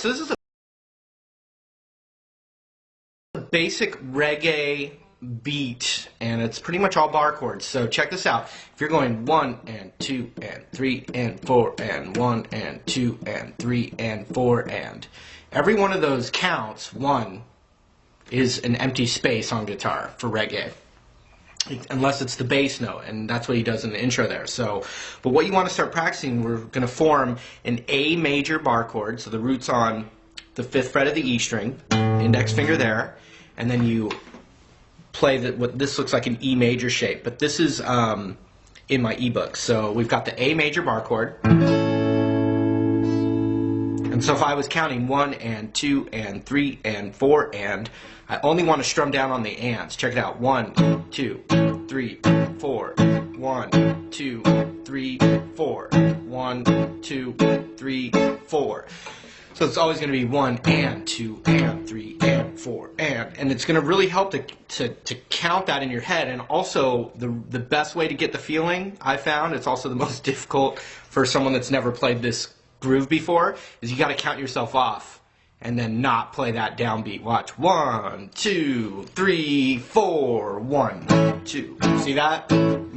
So this is a basic reggae beat, and it's pretty much all bar chords. So check this out. If you're going 1 and 2 and 3 and 4 and 1 and 2 and 3 and 4 and every one of those counts. 1 is an empty space on guitar for reggae, unless it's the bass note, and that's what he does in the intro there. So, but what you want to start practicing, we're going to form an A major bar chord, so the root's on the 5th fret of the E string, index finger there, and then you play what this looks like an E major shape, but this is in my ebook. So we've got the A major bar chord, and so if I was counting 1 and 2 and 3 and 4 and, I only want to strum down on the ands. Check it out. 1, 2, 3, 4. 1, 2, 3, 4. 1, 2, 3, 4. So it's always going to be 1 and 2 and 3 and 4 and it's going to really help to count that in your head. And also the best way to get the feeling, I found, it's also the most difficult for someone that's never played this groove before, is you got to count yourself off and then not play that downbeat. Watch. 1, 2, 3, 4. 1, 2. See that?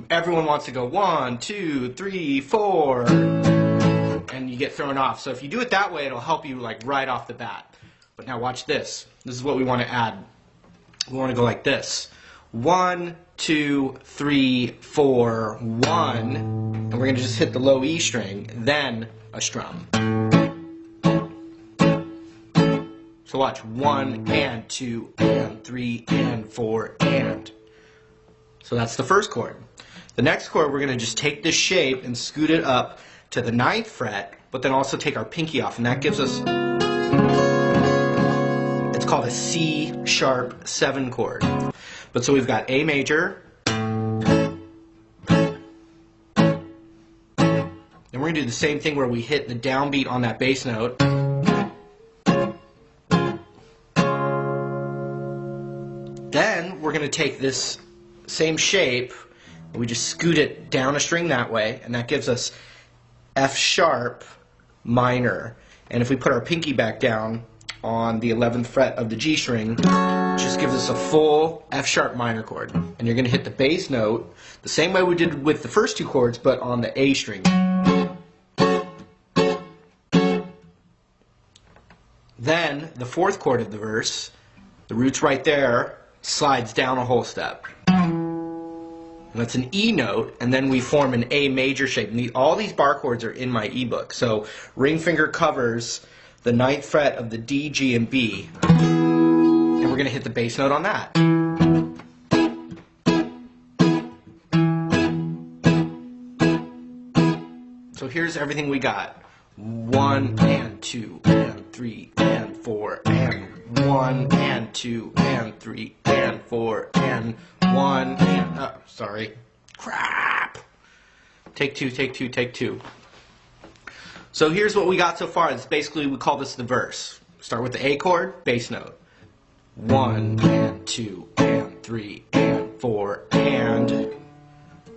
Everyone wants to go 1, 2, 3, 4, and you get thrown off. So if you do it that way, it'll help you like right off the bat. But now watch this. This is what we want to add. We want to go like this. 1, 2, 3, 4, 1, and we're going to just hit the low E string, then a strum. So watch. 1 and 2 and 3 and 4 and. So that's the first chord. The next chord, we're going to just take this shape and scoot it up to the 9th fret, but then also take our pinky off, and that gives us, it's called a C sharp 7 chord. But so we've got A major, then we're going to do the same thing where we hit the downbeat on that bass note. Then we're going to take this same shape, and we just scoot it down a string that way, and that gives us F sharp minor. And if we put our pinky back down on the 11th fret of the G string, it just gives us a full F sharp minor chord. And you're going to hit the bass note the same way we did with the first 2 chords, but on the A string. Then the 4th chord of the verse, the root's right there, slides down a whole step. And that's an E note, and then we form an A major shape. And all these bar chords are in my ebook. So ring finger covers the 9th fret of the D, G, and B. And we're going to hit the bass note on that. So here's everything we got. 1 and 2 and 3 and 4 and 1 and 2 and 3 and 4 and 1 and sorry, crap. Take 2, take 2, take 2. So here's what we got so far. It's basically, we call this the verse. Start with the A chord, bass note. 1 and 2 and 3 and 4 and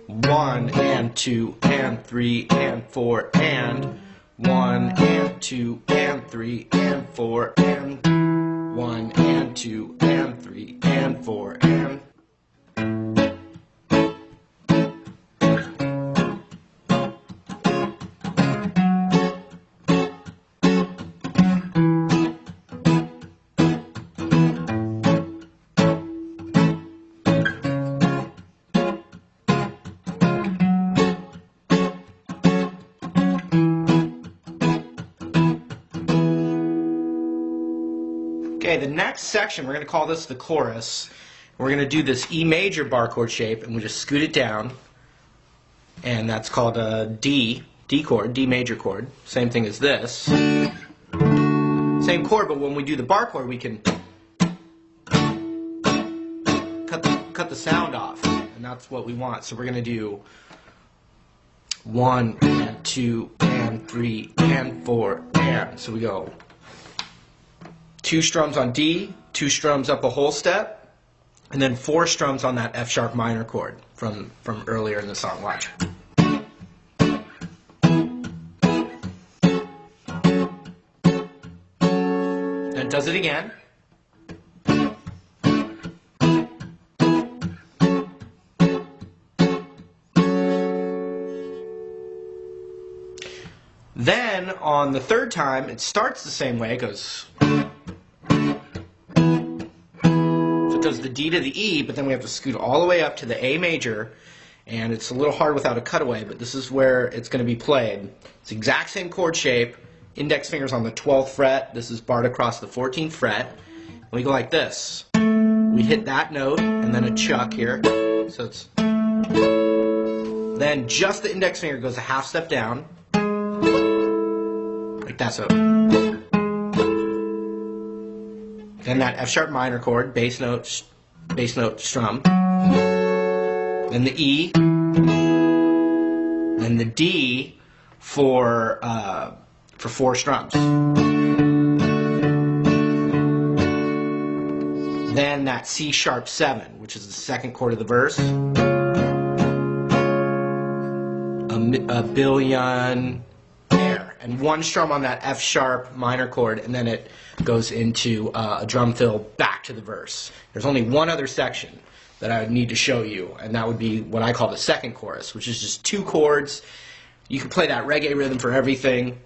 1 and 2 and 3 and 4 and 1 and 2 and 3 and 4 and 1 and 2 and 3 and 4 and. Okay, the next section, we're going to call this the chorus. We're going to do this E major bar chord shape, and we just scoot it down, and that's called a D chord, D major chord. Same thing as this. Same chord, but when we do the bar chord, we can cut the sound off, and that's what we want. So we're going to do 1 and 2 and 3 and 4 and. So we go 2 strums on D, 2 strums up a whole step, and then 4 strums on that F sharp minor chord from earlier in the song. Watch. Then it does it again. Then, on the third time, it starts the same way. It goes... So it does the D to the E, but then we have to scoot all the way up to the A major, and it's a little hard without a cutaway, but this is where it's going to be played. It's the exact same chord shape, index finger's on the 12th fret, this is barred across the 14th fret, and we go like this. We hit that note, and then a chuck here, so it's... Then just the index finger goes a half step down, like that, so. Then that F sharp minor chord, bass note strum. Then the E. Then the D for 4 strums. Then that C sharp 7, which is the second chord of the verse. A billion. And 1 strum on that F sharp minor chord, and then it goes into a drum fill back to the verse. There's only one other section that I would need to show you, and that would be what I call the second chorus, which is just 2 chords. You can play that reggae rhythm for everything.